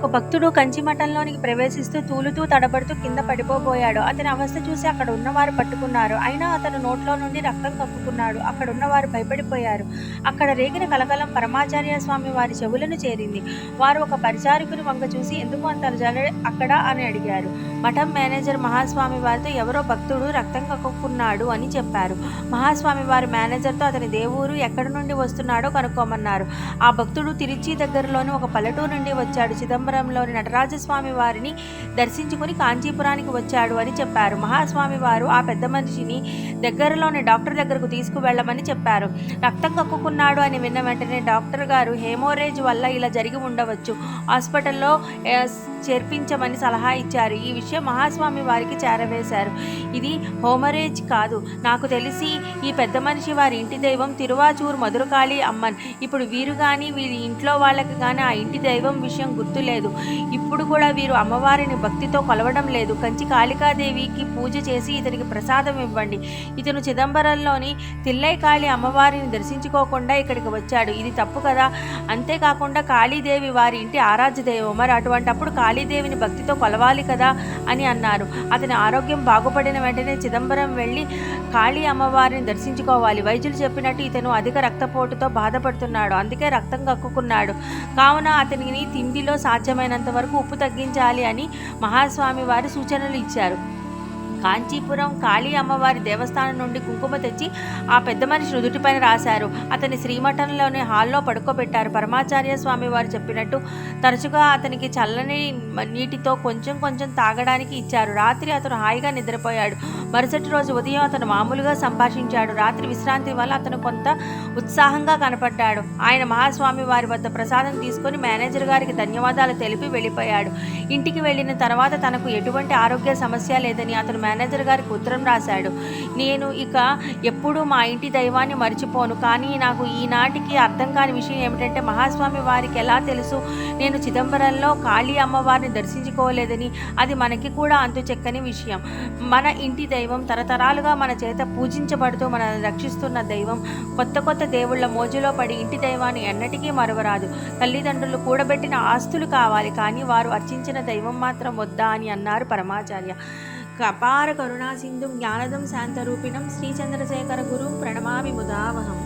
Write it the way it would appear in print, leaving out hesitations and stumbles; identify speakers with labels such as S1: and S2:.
S1: ఒక భక్తుడు కంచి మఠంలోనికి ప్రవేశిస్తూ తూలుతూ తడబడుతూ కింద పడిపోబోయాడు. అతని అవస్థ చూసి అక్కడ ఉన్నవారు పట్టుకున్నారు. అయినా అతను నోట్లో నుండి రక్తం కక్కుకున్నాడు. అక్కడ ఉన్నవారు భయపడిపోయారు. అక్కడ రేగిన కలకలం పరమాచార్య స్వామి వారి చెవులను చేరింది. వారు ఒక పరిచారకుని వంక చూసి ఎందుకు అంత అలజడి అక్కడ అని అడిగారు. మఠం మేనేజర్ మహాస్వామి వారితో ఎవరో భక్తుడు రక్తం కక్కుకున్నాడు అని చెప్పారు. మహాస్వామి వారి మేనేజర్తో అతని దేవురు ఎక్కడి నుండి వస్తున్నాడో కనుక్కోమన్నారు. ఆ భక్తుడు తిరుచి దగ్గరలోని ఒక పల్లెటూరు నుండి వచ్చాడు. చిదంబరంలోని నటరాజస్వామి వారిని దర్శించుకుని కాంచీపురానికి వచ్చాడు అని చెప్పారు. మహాస్వామి వారు ఆ పెద్ద మనిషిని దగ్గరలోని డాక్టర్ దగ్గరకు తీసుకువెళ్ళమని చెప్పారు. రక్తం కక్కుకున్నాడు అని విన్న వెంటనే డాక్టర్ గారు హేమోరేజ్ వల్ల ఇలా జరిగి ఉండవచ్చు, హాస్పిటల్లో చేర్పించమని సలహా ఇచ్చారు. ఈ విషయం మహాస్వామి వారికి చేరవేశారు. ఇది హోమరేజ్ కాదు, నాకు తెలిసి ఈ పెద్ద మనిషి వారి ఇంటి దైవం తిరువాచూరు మధురకాళి అమ్మన్. ఇప్పుడు వీరు కానీ వీరి ఇంట్లో వాళ్ళకి కానీ ఆ ఇంటి దైవం విషయం గుర్తులేదు. ఇప్పుడు కూడా వీరు అమ్మవారిని భక్తితో కొలవడం లేదు. కంచి కాళికాదేవికి పూజ చేసి ఇతనికి ప్రసాదం ఇవ్వండి. ఇతను చిదంబరంలోని తిల్లైకాళి అమ్మవారిని దర్శించుకోకుండా ఇక్కడికి వచ్చాడు. ఇది తప్పు కదా. అంతేకాకుండా కాళీదేవి వారి ఇంటి ఆరాధ్య దైవం. మరి అటువంటప్పుడు కాళీదేవిని భక్తితో కొలవాలి కదా అని అన్నారు. అతని ఆరోగ్యం బాగుపడిన వెంటనే చిదంబరం వెళ్ళి కాళీ అమ్మవారిని దర్శించుకోవాలి. వైద్యులు చెప్పినట్టు ఇతను అధిక రక్తపోటుతో బాధపడుతున్నాడు. అందుకే రక్తం కక్కుకున్నాడు. కావున అతనిని తిండిలో సాధ్యమైనంత వరకు ఉప్పు తగ్గించాలి అని మహాస్వామి వారి సూచనలు ఇచ్చారు. కాంచీపురం కాళీ అమ్మవారి దేవస్థానం నుండి కుంకుమ తెచ్చి ఆ పెద్ద మనిషి నుదుటిపైన రాశారు. అతని శ్రీమఠంలోని హాల్లో పడుకోబెట్టారు. పరమాచార్య స్వామి వారు చెప్పినట్టు తరచుగా అతనికి చల్లని నీటితో కొంచెం కొంచెం తాగడానికి ఇచ్చారు. రాత్రి అతను హాయిగా నిద్రపోయాడు. మరుసటి రోజు ఉదయం అతను మామూలుగా సంభాషించాడు. రాత్రి విశ్రాంతి వల్ల అతను కొంత ఉత్సాహంగా కనపడ్డాడు. ఆయన మహాస్వామి వారి వద్ద ప్రసాదం తీసుకొని మేనేజర్ గారికి ధన్యవాదాలు తెలిపి వెళ్ళిపోయాడు. ఇంటికి వెళ్ళిన తర్వాత తనకు ఎటువంటి ఆరోగ్య సమస్య లేదని అతను మేనేజర్ గారికి ఉత్తరం రాశాడు. నేను ఇక ఎప్పుడూ మా ఇంటి దైవాన్ని మర్చిపోను. కానీ నాకు ఈనాటికి అర్థం కాని విషయం ఏమిటంటే మహాస్వామి వారికి ఎలా తెలుసు నేను చిదంబరంలో కాళీ అమ్మవారిని దర్శించుకోలేదని? అది మనకి కూడా అంతు చెక్కని విషయం. మన ఇంటి దైవం తరతరాలుగా మన చేత పూజించబడుతూ మనల్ని రక్షిస్తున్న దైవం. కొత్త కొత్త దేవుళ్ల మోజులో పడి ఇంటి దైవాన్ని ఎన్నటికీ మరవరాదు. తల్లిదండ్రులు కూడబెట్టిన ఆస్తులు కావాలి, కానీ వారు అర్చించిన దైవం మాత్రం వద్దా అని అన్నారు పరమాచార్య. అపార కరుణా సింధుం జ్ఞానదం శాంతరూపిణం శ్రీచంద్రశేఖర గురుం ప్రణమామి ముదావహం.